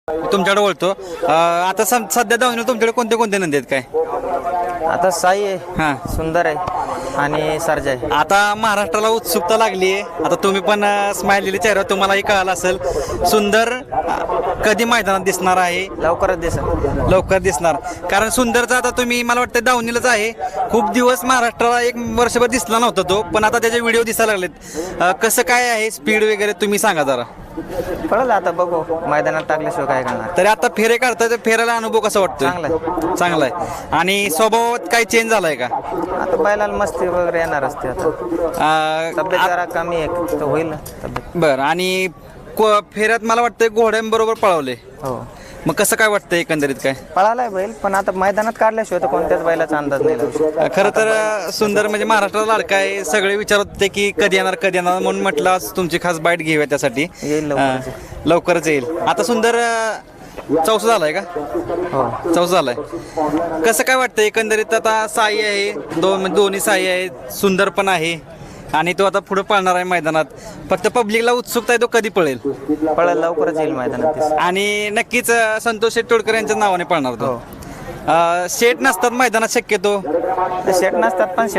तुमच्याकडे वळतो. आता सध्या दावणीला तुमच्याकडे कोणते कोणते नंदी आहेत काय? आता साई आहे, हां. सुंदर आहे आणि सर्जा आहे. आता महाराष्ट्राला उत्सुकता लागली आहे. आता तुम्ही पण स्माइल दिली चेहऱ्यावर, तुम्हालाही कळालं असेल. सुंदर कधी मैदानात दिसणार आहे? लवकरच दिसेल. लवकर दिसणार. कारण सुंदरचा आता तुम्ही मला वाटतं दावणीलाच आहे. खूप दिवस महाराष्ट्राला एक वर्षभर दिसला नव्हता तो, पण आता त्याचे व्हिडिओ दिसायला लागलेत. कसं काय आहे स्पीड वगैरे तुम्ही सांगा जरा. कळलं आता, बघू मैदानात टाकल्याशिवाय काय करणार. तरी आता फेरे काढताय तर फेरायला अनुभव कसा वाटतोय? चांगला आहे. चांगला आहे. आणि स्वभावात काही चेंज झालाय का? आता बैलाला मस्ती वगैरे येणार असते. आता तब्येत जरा कमी आहे तर होईल ना तब्येत. बरं. आणि फेऱ्यात मला वाटतं घोड्यांबरोबर पळवले. हो, मग कसं काय वाटतं एकंदरीत काय? पळालाय बैल, पण आता मैदानात काढल्याशिवाय तर कोणत्याच बैलाचा अंदाज नाही लागू शकत. खरं तर सुंदर म्हणजे महाराष्ट्राला लाडका आहे. सगळे विचारत होते की कधी येणार म्हणून म्हटलं आज तुमची खास बाईट घेऊया त्यासाठी. येईल लवकरच. लवकरच येईल. आता सुंदर चौसा झालाय का? हो, चौसा झालाय. कसं काय वाटतं एकंदरीत? आता साई आहे, दोन्ही साई आहेत, सुंदर पण आहे आणि तो आता पुढे पळणार आहे मैदानात. फक्त पब्लिकला उत्सुकता आहे तो कधी पळेल. पळायला लवकरच येईल मैदानात. आणि नक्कीच संतोष शेठ तोडकर यांच्या नावाने पळणार तो. शेट नसतात मैदानात शक्यतो. शेट नसतात, पण शेट